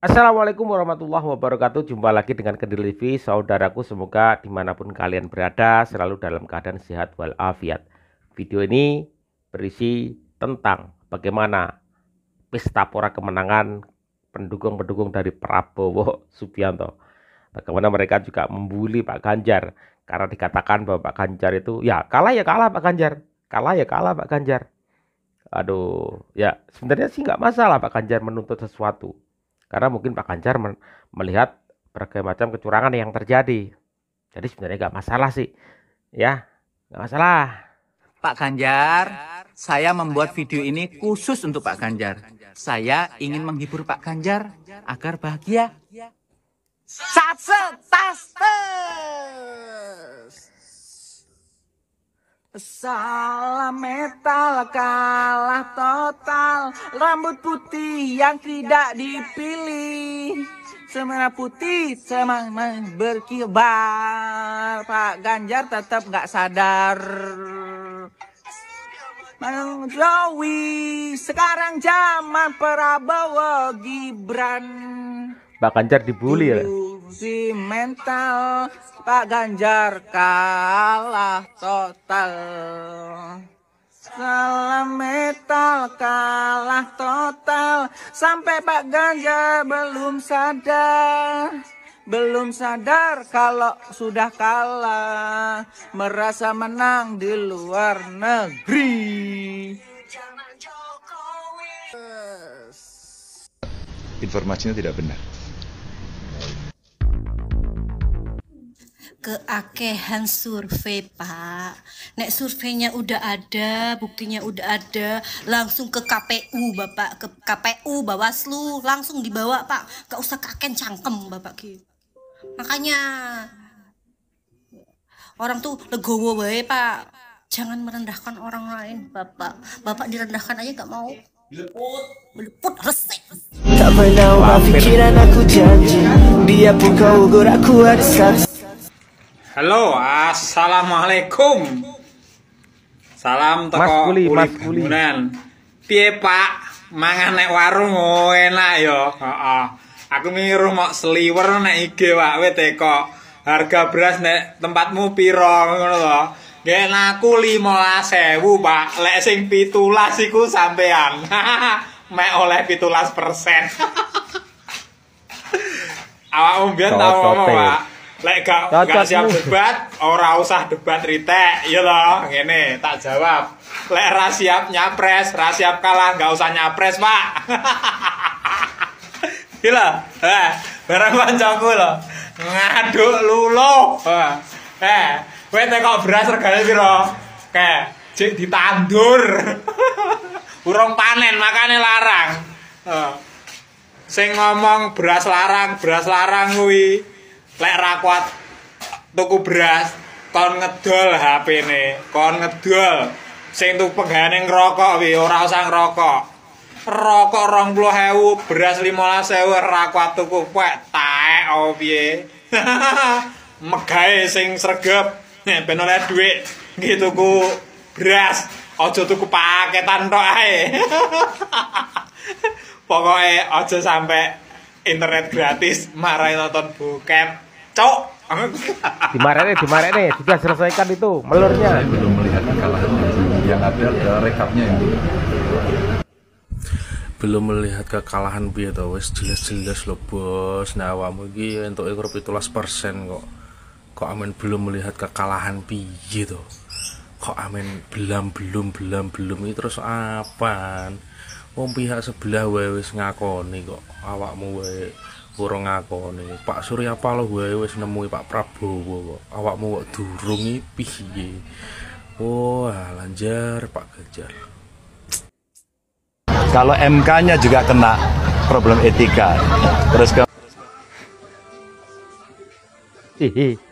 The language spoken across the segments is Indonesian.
Assalamualaikum warahmatullahi wabarakatuh. Jumpa lagi dengan Kediri TV, saudaraku. Semoga dimanapun kalian berada selalu dalam keadaan sehat walafiat. Video ini berisi tentang bagaimana pesta pora kemenangan pendukung-pendukung dari Prabowo Subianto. Bagaimana mereka juga membuli Pak Ganjar karena dikatakan bahwa Pak Ganjar itu ya kalah Pak Ganjar, kalah ya kalah Pak Ganjar. Aduh, ya sebenarnya sih nggak masalah Pak Ganjar menuntut sesuatu. Karena mungkin Pak Ganjar melihat berbagai macam kecurangan yang terjadi. Jadi sebenarnya nggak masalah sih. Ya, nggak masalah. Pak Ganjar, saya membuat video ini khusus untuk Pak Ganjar. Saya ingin menghibur Pak Ganjar agar bahagia. Salam metal kalah total, rambut putih yang tidak dipilih, semerah putih semangat berkibar. Pak Ganjar tetap nggak sadar. Jokowi sekarang zaman Prabowo Gibran. Pak Ganjar dibully ya. Si mental Pak Ganjar kalah total. Salam metal kalah total. Sampai Pak Ganjar belum sadar kalau sudah kalah, merasa menang di luar negeri. Informasinya tidak benar. Keakehan survei, Pak. Nek surveinya udah ada, buktinya udah ada, langsung ke KPU, Bapak. Ke KPU, Bawaslu, langsung dibawa, Pak. Gak usah kaken cangkem, Bapak gitu. Makanya orang tuh legowo wae, Pak. Jangan merendahkan orang lain, Bapak. Bapak direndahkan aja gak mau. Beleput resek. Tak pernah ubah pikiran aku janji, dia pun kau ugur aku ada saksi. Halo, assalamualaikum. Salam toko Mas Kuli. Piye Pak, mangan nek warung enak yo. Heeh. Aku miru mok sliwer nek IG wae teko. Harga beras nek tempatmu piro ngono to? Nggih aku 15.000, Pak. Lek sing 17 iku sampean. Mek oleh 17%. Awakmu mbiyen tau ngomong, Pak. Lek gak siap debat, ora usah debat ritek, iya loh, ngene, tak jawab. Lek ra siap nyapres, ra siap kalah, gak usah nyapres, Pak. Gila, barang kancaku loh, ngaduk luluh. Kowe teko beras regane piro? Jek ditandur. Urung panen, makane larang. Sing ngomong beras larang kuwi lek ra kuat tuku beras, kon ngedol HP-ne, kon ngedol. Sing tupegane ngrokok wi ora usah ngrokok. Rokok 20.000, beras 15.000 ra kuat tuku pek taek opo piye. Megahe sing sregep ben oleh dhuwit nggih tuku beras, aja tuku paketan tok ae. Pokoke aja sampai internet gratis marahin nonton bokep. Cok. Dimarahin, sudah selesaikan itu melurnya. Saya belum melihat kekalahan yang ada rekapnya itu. Belum melihat kekalahan piye to, wis jelas-jelas lho bos. Nah awakmu iki entuke 17% kok. Kok amen belum melihat kekalahan piye to? Kok amen belum iki terus apaan? Wong pihak sebelah wae wis ngakoni kok. Awakmu wae kurang ngakoni. Pak Surya Paloh wae wis nemui Pak Prabowo kok. Awakmu kok durung iki piye? Wah, lanjar Pak Ganjar. Kalau MK-nya juga kena problem etika. Terus ke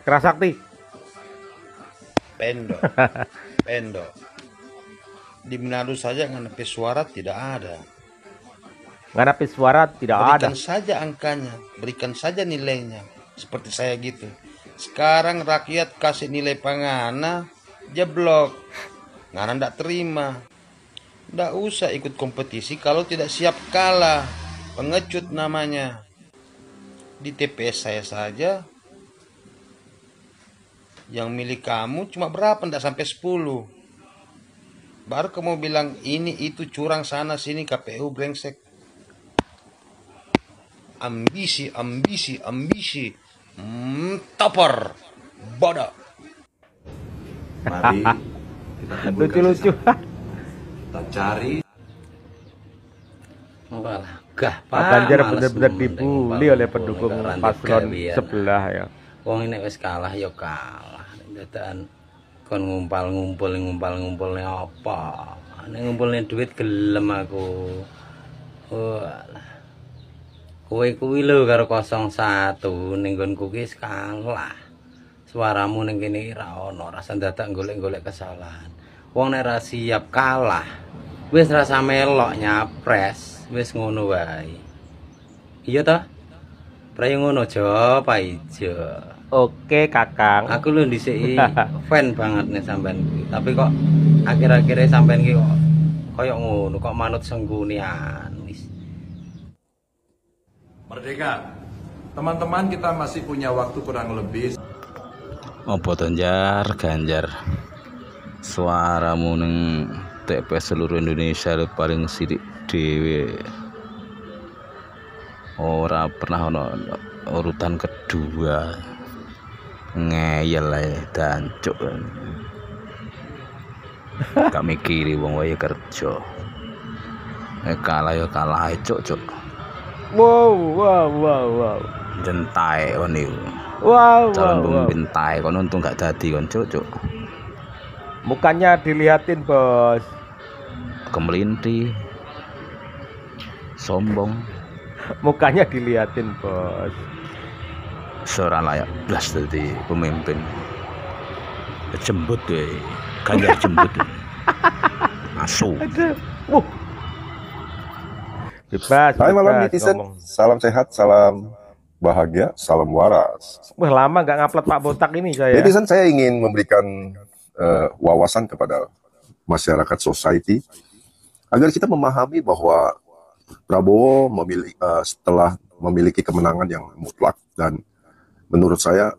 Kerasakti. Pendo. Di Manado saja ngenepi suara tidak ada. Nganapi suara tidak ada. Berikan saja angkanya, berikan saja nilainya. Seperti saya gitu. Sekarang rakyat kasih nilai pangana, jeblok. Ngana ndak terima. Ndak usah ikut kompetisi kalau tidak siap kalah. Pengecut namanya. Di TPS saya saja yang milik kamu cuma berapa? Nggak sampai 10. Baru kamu bilang ini itu curang sana sini, KPU brengsek. Ambisi, ambisi, ambisi. Topor. Bodoh. Mari kita kumpulkan Lucu-lucu. sesama. Kita cari. Walah, gah Pak Ganjar males benar-benar ngomong, dibully ngumpul, oleh pendukung ngumpul, paslon gawean. sebelah ya. Wong ini wis kalah ya kalah. Dadakan kon ngumpul apa? Nek ngumpulne duit gelem aku. Walah. Kowe kuwi lho karo 01 ning nggonku ki kalah. Suaramu ning kene ra ono, rasa dadak golek-golek kesalahan. Wong nek ra siap kalah, wis rasa melok nyapres. Wis ngono wae. Iya ta? Prayo ngono aja, Pak Ijo. Oke, Kakang. Aku lho dhisiki fan banget nih sampean kuwi. Tapi kok akhir-akhirnya sampean ki kok koyo ngono, kok manut senggunian wis. Merdeka. Teman-teman, kita masih punya waktu kurang lebih. Apa Ganjar suaramu neng TPS seluruh Indonesia paling sidik dhewe, ora pernah ono urutan kedua, ngeyel ae dancuk. Gak mikiri wong wae kerja, kalah ya kalah cuk. Wow. Jentai kon niku. Calon pemimpin tae kon untung gak dadi kon cuk. Mukanya diliatin, Bos. Kemelinti. Sombong. Mukanya diliatin, Bos. Seorang layak blas dadi pemimpin. Jembut we. Ganjar jembut. Asu. Bebas. Hai malam bebas netizen, ngomong. salam sehat, salam bahagia, salam waras. Wah, lama nggak ngupload Pak Botak ini saya. Netizen, saya ingin memberikan wawasan kepada masyarakat society agar kita memahami bahwa Prabowo setelah memiliki kemenangan yang mutlak dan menurut saya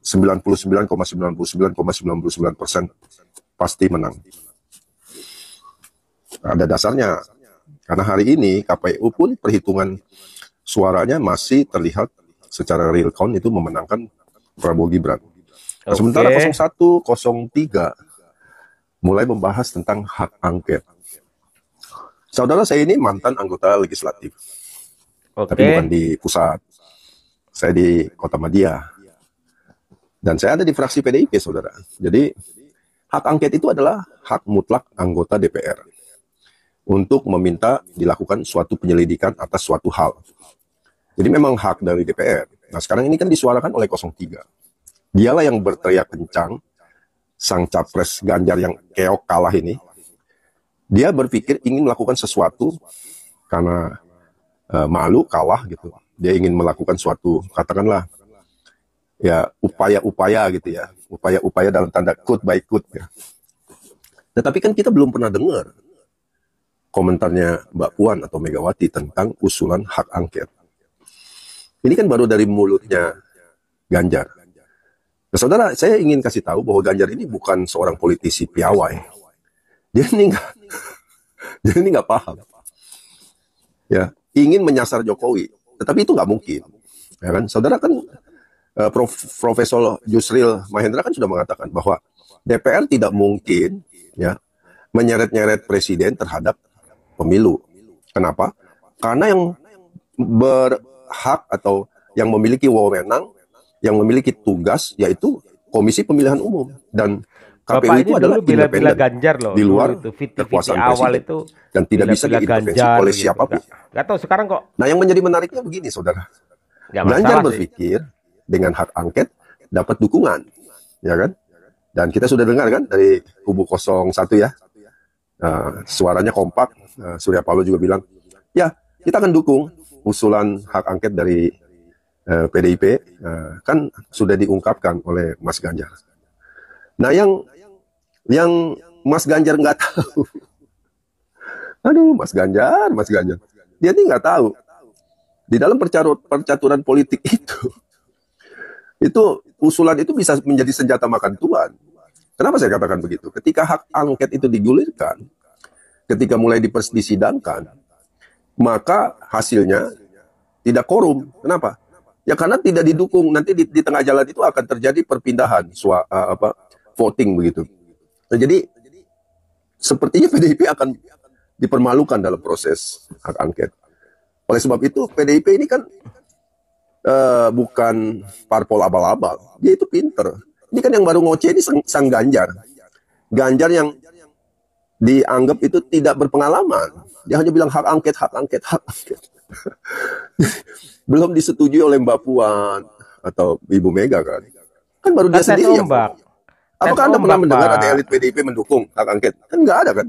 99,99,99% pasti menang. Ada dasarnya. Karena hari ini KPU pun perhitungan suaranya masih terlihat secara real count itu memenangkan Prabowo Gibran. Nah, sementara 01, 03 mulai membahas tentang hak angket. Saudara, saya ini mantan anggota legislatif. Tapi bukan di pusat. Saya di Kota Madia. Dan saya ada di fraksi PDIP, saudara. Jadi, hak angket itu adalah hak mutlak anggota DPR untuk meminta dilakukan suatu penyelidikan atas suatu hal. Jadi memang hak dari DPR. Nah, sekarang ini kan disuarakan oleh 03. Dialah yang berteriak kencang, sang capres Ganjar yang keok kalah ini. Dia berpikir ingin melakukan sesuatu karena malu kalah gitu. Dia ingin melakukan suatu, katakanlah, ya upaya-upaya gitu ya. Upaya-upaya dalam tanda quote by quote ya. Tetapi kan kita belum pernah dengar komentarnya Mbak Puan atau Megawati tentang usulan hak angket. Ini kan baru dari mulutnya Ganjar. Nah, saudara, saya ingin kasih tahu bahwa Ganjar ini bukan seorang politisi piawai. Dia ini nggak paham. Ya, ingin menyasar Jokowi, tetapi itu nggak mungkin. Ya kan, saudara kan Profesor Yusril Mahendra kan sudah mengatakan bahwa DPR tidak mungkin ya menyeret-nyeret presiden terhadap pemilu. Kenapa? Karena yang berhak atau yang memiliki wewenang, yang memiliki tugas yaitu Komisi Pemilihan Umum, dan KPU itu adalah independen Ganjar loh, di luar itu, kekuasaan awal presiden itu dan tidak bisa diintervensi oleh gitu. siapapun. Gak tahu sekarang kok. Nah, yang menjadi menariknya begini, saudara. Ganjar berpikir dengan hak angket dapat dukungan, ya kan? Dan kita sudah dengar kan dari kubu 01 ya, suaranya kompak. Surya Paloh juga bilang, ya kita akan dukung usulan hak angket dari PDIP, kan sudah diungkapkan oleh Mas Ganjar. Nah, yang Mas Ganjar nggak tahu, aduh Mas Ganjar, dia ini nggak tahu Di dalam percaturan politik itu usulan itu bisa menjadi senjata makan tuan. Kenapa saya katakan begitu? Ketika hak angket itu digulirkan, ketika mulai disidangkan, maka hasilnya tidak korum. Kenapa? Ya karena tidak didukung. Nanti di tengah jalan itu akan terjadi perpindahan voting begitu. Nah, jadi sepertinya PDIP akan dipermalukan dalam proses hak angket. Oleh sebab itu PDIP ini kan bukan parpol abal-abal. Dia itu pinter. Ini kan yang baru ngoceh ini sang Ganjar. Ganjar yang dianggap itu tidak berpengalaman. Dia hanya bilang hak angket, hak angket, hak angket. Belum disetujui oleh Mbak Puan atau Ibu Mega kan. Kan baru dia sendiri yang. Apakah Anda pernah mendengar ada elit PDIP mendukung hak angket? Kan nggak ada kan.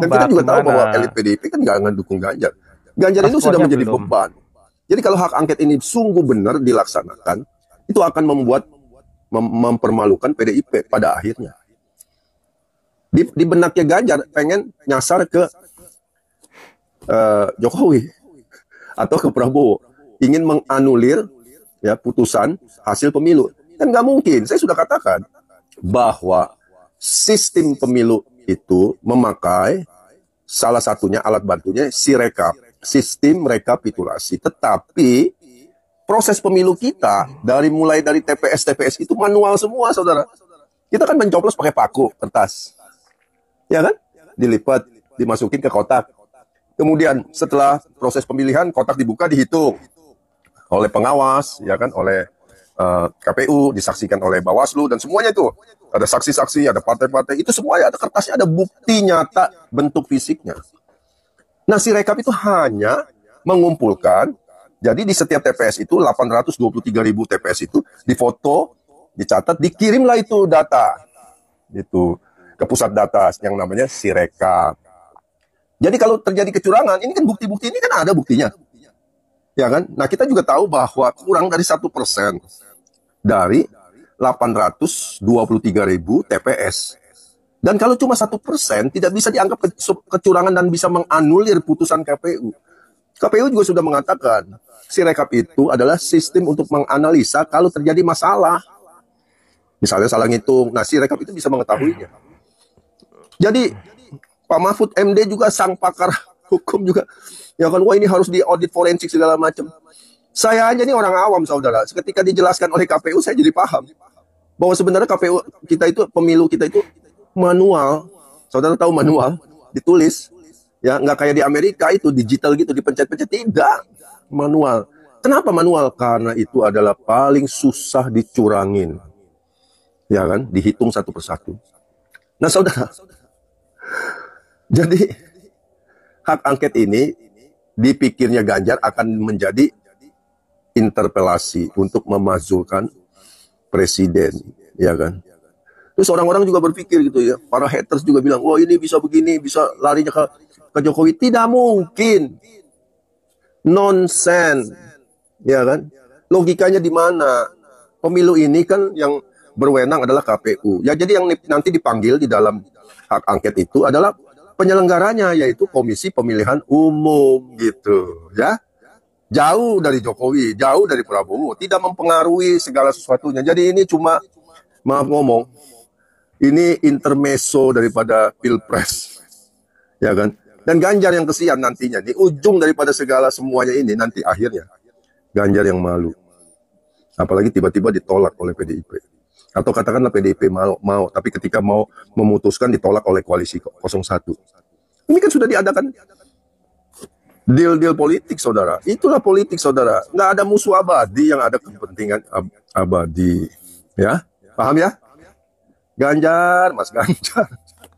Dan kita juga tahu bahwa elit PDIP kan nggak mendukung Ganjar. Ganjar itu sudah menjadi beban. Jadi kalau hak angket ini sungguh benar dilaksanakan, itu akan mempermalukan PDIP pada akhirnya. Di benaknya Ganjar pengen nyasar ke Jokowi atau ke Prabowo, ingin menganulir ya putusan hasil pemilu. Kan nggak mungkin. Saya sudah katakan bahwa sistem pemilu itu memakai salah satunya alat bantunya Sirekap, sistem rekapitulasi. Tetapi proses pemilu kita mulai dari TPS itu manual semua, saudara. Kita kan mencoblos pakai paku kertas, ya kan? Dilipat, dimasukin ke kotak. Kemudian setelah proses pemilihan, kotak dibuka, dihitung oleh pengawas, ya kan? Oleh KPU, disaksikan oleh Bawaslu dan semuanya itu. Ada saksi-saksi, ada partai-partai, itu semuanya ada kertasnya, ada bukti nyata bentuk fisiknya. Nah, Sirekap itu hanya mengumpulkan. Jadi di setiap TPS itu 823.000 TPS itu difoto, dicatat, dikirimlah itu data itu ke pusat data yang namanya Sirekap. Jadi kalau terjadi kecurangan, ini kan bukti-bukti ini kan ada buktinya, ya kan? Nah kita juga tahu bahwa kurang dari 1% dari 823.000 TPS. Dan kalau cuma 1% tidak bisa dianggap kecurangan dan bisa menganulir putusan KPU. KPU juga sudah mengatakan Sirekap itu adalah sistem untuk menganalisa kalau terjadi masalah. Misalnya salah ngitung, nah Sirekap itu bisa mengetahuinya. Jadi Pak Mahfud MD juga sang pakar hukum juga, ya kan, wah ini harus diaudit forensik segala macam. Saya aja nih orang awam, saudara. Ketika dijelaskan oleh KPU, saya jadi paham bahwa sebenarnya KPU kita itu, pemilu kita itu manual. Saudara tahu manual, ditulis. Ya, nggak kayak di Amerika itu digital gitu, dipencet-pencet. Tidak, manual. Kenapa manual? Karena itu adalah paling susah dicurangin. Ya kan, dihitung satu persatu. Nah, saudara, jadi hak angket ini dipikirnya Ganjar akan menjadi interpelasi untuk memakzulkan presiden, ya kan? Terus orang-orang juga berpikir gitu ya, para haters juga bilang, wah ini bisa begini, bisa larinya ke Jokowi. Tidak mungkin, nonsense, ya kan? Logikanya di mana? Pemilu ini kan yang berwenang adalah KPU. Ya jadi yang nanti dipanggil di dalam hak angket itu adalah penyelenggaranya, yaitu Komisi Pemilihan Umum gitu, ya. Jauh dari Jokowi, jauh dari Prabowo, tidak mempengaruhi segala sesuatunya. Jadi ini cuma, maaf ngomong, ini intermezzo daripada Pilpres, ya kan. Dan Ganjar yang kesian nantinya, di ujung daripada segala semuanya ini nanti akhirnya Ganjar yang malu. Apalagi tiba-tiba ditolak oleh PDIP. Atau katakanlah PDIP mau, tapi ketika mau memutuskan ditolak oleh koalisi 01. Ini kan sudah diadakan deal-deal politik, saudara. Itulah politik, saudara. Nggak ada musuh abadi, yang ada kepentingan abadi. Ya, paham ya? Ganjar, Mas Ganjar.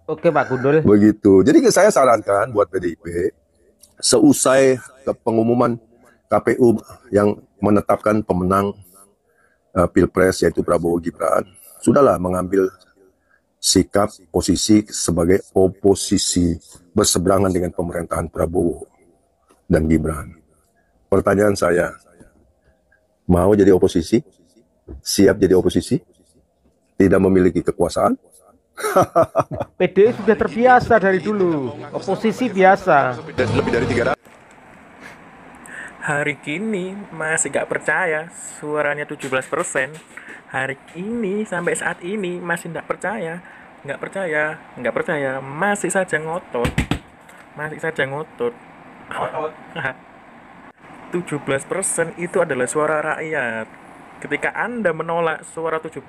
Oke, Pak Gundul. Begitu. Jadi saya sarankan buat PDIP, seusai pengumuman KPU yang menetapkan pemenang Pilpres yaitu Prabowo Gibran, sudahlah mengambil sikap posisi sebagai oposisi berseberangan dengan pemerintahan Prabowo dan Gibran. Pertanyaan saya, mau jadi oposisi? Siap jadi oposisi? Tidak memiliki kekuasaan? PDI sudah terbiasa dari dulu, oposisi biasa. Lebih dari 300. hari kini masih gak percaya, suaranya 17%. Hari ini sampai saat ini masih nggak percaya, nggak percaya, masih saja ngotot, 17% itu adalah suara rakyat. Ketika Anda menolak suara 17%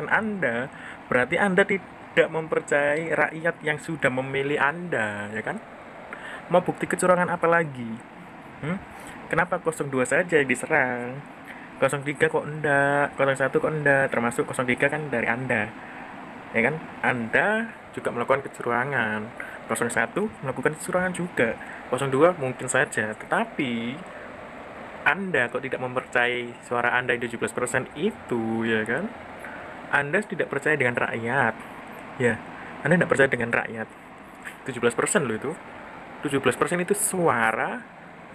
Anda, berarti Anda tidak mempercayai rakyat yang sudah memilih Anda, ya kan? Mau bukti kecurangan apa lagi? Kenapa 02 saja yang diserang? 03 kok enggak, 01 kok enggak, termasuk 03 kan dari Anda. Ya kan? Anda juga melakukan kecurangan. 01 melakukan kecurangan juga. 02 mungkin saja, tetapi Anda kok tidak mempercayai suara Anda yang 17% itu, ya kan? Anda tidak percaya dengan rakyat. Ya, Anda tidak percaya dengan rakyat. 17% loh itu. 17% itu suara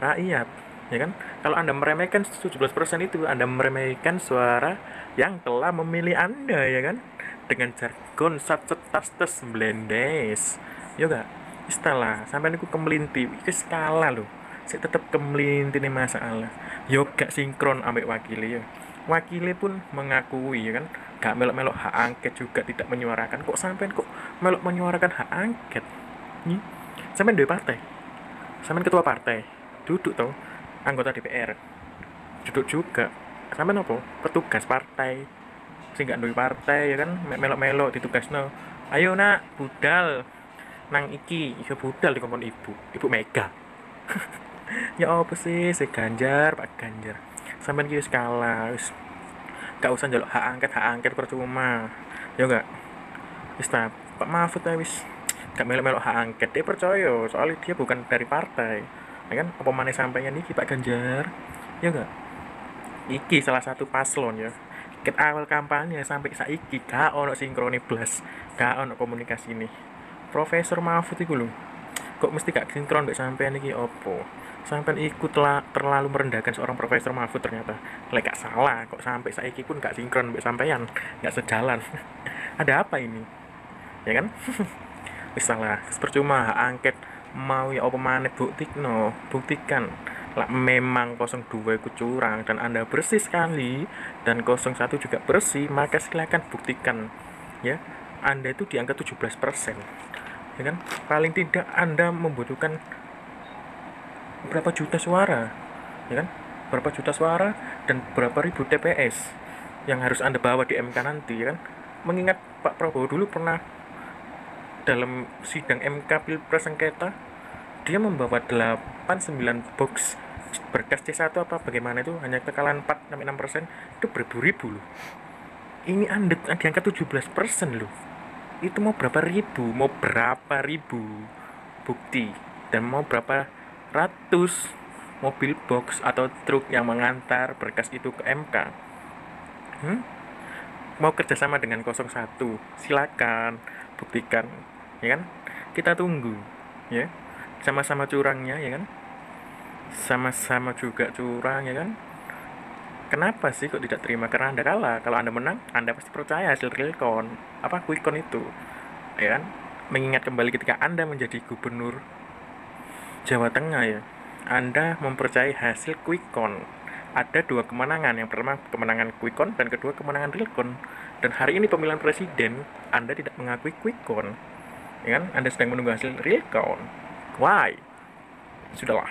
rakyat. Ya kan? Kalau Anda meremehkan 17% itu, Anda meremehkan suara yang telah memilih Anda, ya kan? Dengan jargon sat-set-tas-tes blendes. Ya enggak? Istilah, sampai niku kemelinti, iki skala lho. Saya tetap kemelinti nih masalah. Yo gak sinkron ambek wakile ya. Wakile pun mengakui, ya kan? Gak melok-melok hak angket juga tidak menyuarakan. Kok sampean kok melok menyuarakan hak angket? Nih, sampean duwe partai. Sampean ketua partai. Duduk tau. Anggota DPR duduk juga sampai nopo petugas partai sing gak duwe partai, ya kan, melok-melok ditugasno, ayo nak budal nang iki, iso budal dikongkon ibu Mega. Ya apa sih si Ganjar, Pak Ganjar sampean ki wis kalah, wis gak usah njaluk hak angket percuma, ya enggak, wis ta Pak Mahfud wis gak melok-melok hak angket, dia percaya soalnya dia bukan dari partai. Ya kan, apa maneh sampaian iki Pak Ganjar, ya enggak, iki salah satu paslon ya, ket awal kampanye sampai saiki gak ono sinkrone blas, gak ono komunikasi ini. Profesor Mahfud iku lho, kok mesti gak sinkron mbek sampean iki opo? Sampean ikut terlalu merendahkan seorang Profesor Mahfud ternyata. Lek gak salah kok sampai saiki pun gak sinkron mbek sampean, gak sejalan. Ada apa ini? Ya kan? Wis salah, percuma hak angket mau ya apa maneh buktikan lah memang 02 itu curang dan Anda bersih sekali dan 01 juga bersih, maka silakan buktikan ya Anda itu di angka 17%, ya kan? Paling tidak Anda membutuhkan berapa juta suara, ya kan? Berapa juta suara dan berapa ribu TPS yang harus Anda bawa di MK nanti, ya kan? Mengingat Pak Prabowo dulu pernah dalam sidang MK Pilpres sengketa, dia membawa 8-9 box berkas C1 apa bagaimana itu, hanya kekalahan 4-6%, itu beribu-ribu loh. Ini Anda di angka 17% loh. Itu mau berapa ribu bukti dan mau berapa ratus mobil box atau truk yang mengantar berkas itu ke MK. Mau kerjasama dengan 01, silakan buktikan, ya kan? Kita tunggu, ya. Sama-sama curangnya, ya kan? Sama-sama juga curang, ya kan? Kenapa sih kok tidak terima? Karena Anda kalah. Kalau Anda menang, Anda pasti percaya hasil realcon, quick count itu, ya kan? Mengingat kembali ketika Anda menjadi gubernur Jawa Tengah, ya, Anda mempercayai hasil quick count. Ada 2 kemenangan, yang pertama kemenangan quick count dan kedua kemenangan real count. Dan hari ini pemilihan presiden Anda tidak mengakui quick count, ya kan? Anda sedang menunggu hasil real count. Why? Sudahlah,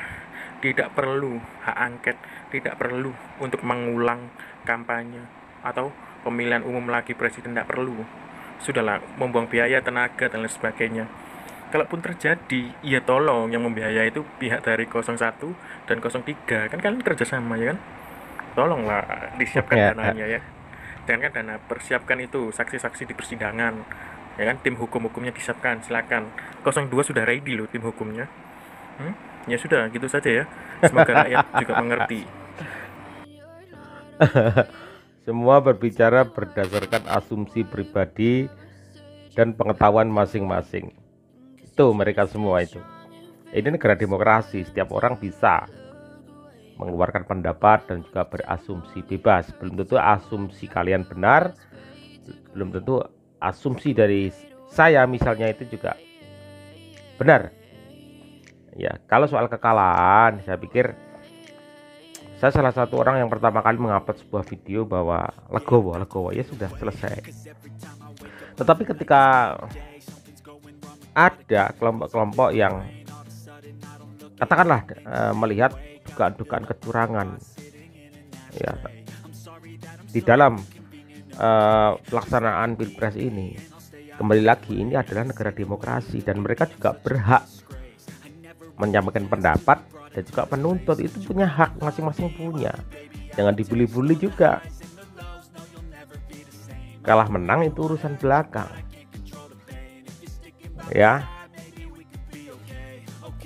tidak perlu hak angket, tidak perlu untuk mengulang kampanye atau pemilihan umum lagi presiden, tidak perlu. Sudahlah, membuang biaya, tenaga dan lain sebagainya. Kalaupun terjadi, ya tolong yang membiayai itu pihak dari 01 dan 03, kan kalian kerjasama, ya kan? Tolonglah disiapkan dananya, ya. Dan kan dana, persiapkan itu saksi-saksi di persidangan, ya kan? Tim hukum-hukumnya disiapkan, silakan. 02 sudah ready loh tim hukumnya. Ya sudah, gitu saja ya. Semoga rakyat juga mengerti. Semua berbicara berdasarkan asumsi pribadi dan pengetahuan masing-masing. Itu mereka semua itu. Ini negara demokrasi, setiap orang bisa mengeluarkan pendapat dan juga berasumsi bebas. Belum tentu asumsi kalian benar, belum tentu asumsi dari saya misalnya itu juga benar. Ya, kalau soal kekalahan, saya pikir Saya salah satu orang yang pertama kali mengupload sebuah video bahwa legowo ya sudah selesai. Tetapi ketika ada kelompok-kelompok yang katakanlah melihat dugaan-dugaan kecurangan ya di dalam pelaksanaan pilpres ini, kembali lagi ini adalah negara demokrasi dan mereka juga berhak menyampaikan pendapat dan juga penuntut itu punya hak, masing-masing punya. Jangan dibully-bully juga. Kalah menang itu urusan belakang. Ya.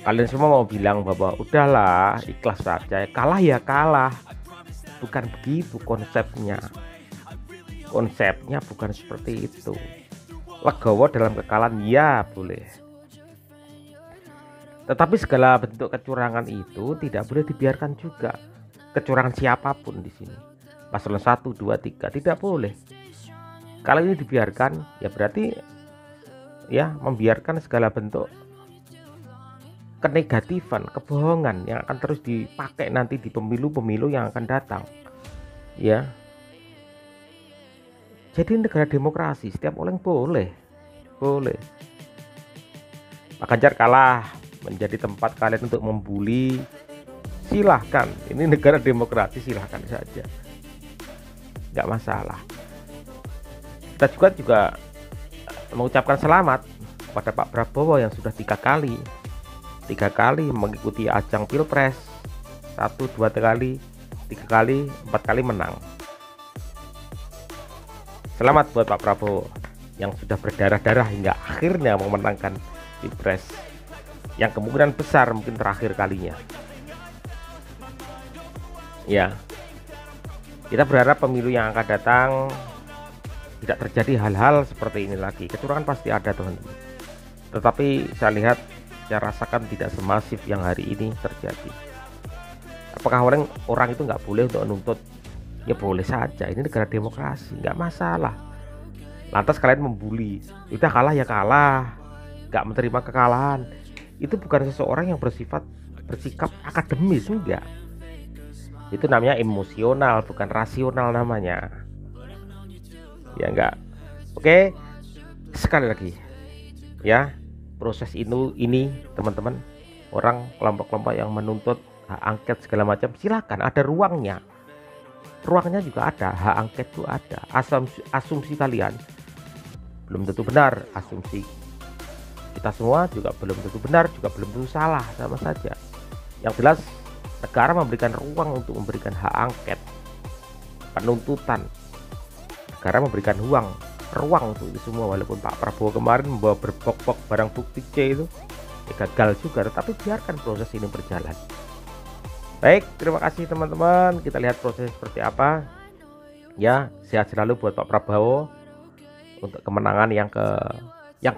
Kalian semua mau bilang bahwa udahlah, ikhlas saja. Kalah ya kalah. Bukan begitu konsepnya. Konsepnya bukan seperti itu. Legowo dalam kekalahan ya boleh. Tetapi segala bentuk kecurangan itu tidak boleh dibiarkan juga. Kecurangan siapapun di sini. Paslon 1, 2, 3 tidak boleh. Kalau ini dibiarkan, ya berarti ya membiarkan segala bentuk kenegatifan, kebohongan yang akan terus dipakai nanti di pemilu-pemilu yang akan datang. Ya. Jadi negara demokrasi, setiap orang boleh. Pak Ganjar kalah, menjadi tempat kalian untuk membuli, silahkan. Ini negara demokrasi, silahkan saja, nggak masalah. Kita juga mengucapkan selamat kepada Pak Prabowo yang sudah tiga kali mengikuti ajang pilpres, 1, 2 kali, 3 kali, 4 kali menang. Selamat buat Pak Prabowo yang sudah berdarah-darah hingga akhirnya memenangkan pilpres yang kemungkinan besar mungkin terakhir kalinya. Ya, kita berharap pemilu yang akan datang tidak terjadi hal-hal seperti ini lagi. Kecurangan pasti ada teman-teman, tetapi saya lihat, saya rasakan tidak semasif yang hari ini terjadi. Apakah orang itu nggak boleh untuk menuntut? Ya boleh saja, ini negara demokrasi, nggak masalah. Lantas kalian membuli, udah kalah ya kalah, nggak menerima kekalahan. Itu bukan seseorang yang bersikap akademis, enggak. Itu namanya emosional, bukan rasional namanya. Ya enggak. Oke. Sekali lagi. Ya, proses ini teman-teman, orang kelompok-kelompok yang menuntut hak angket segala macam, silakan, ada ruangnya. Ruangnya juga ada, hak angket itu ada. Asumsi kalian belum tentu benar, asumsi kita semua juga belum tentu benar, juga belum tentu salah, sama saja. Yang jelas negara memberikan ruang untuk memberikan hak angket, penuntutan. Negara memberikan ruang untuk itu semua. Walaupun Pak Prabowo kemarin membawa berbok-bok barang bukti C itu gagal juga, tetapi biarkan proses ini berjalan. Baik, terima kasih teman-teman. Kita lihat proses seperti apa. Ya, sehat selalu buat Pak Prabowo untuk kemenangan yang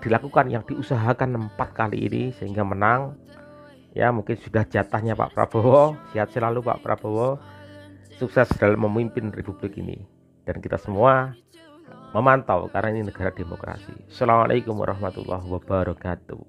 dilakukan, yang diusahakan 4 kali ini sehingga menang. Ya, mungkin sudah jatahnya Pak Prabowo. Sehat selalu Pak Prabowo, sukses dalam memimpin republik ini, dan kita semua memantau karena ini negara demokrasi. Assalamualaikum warahmatullahi wabarakatuh.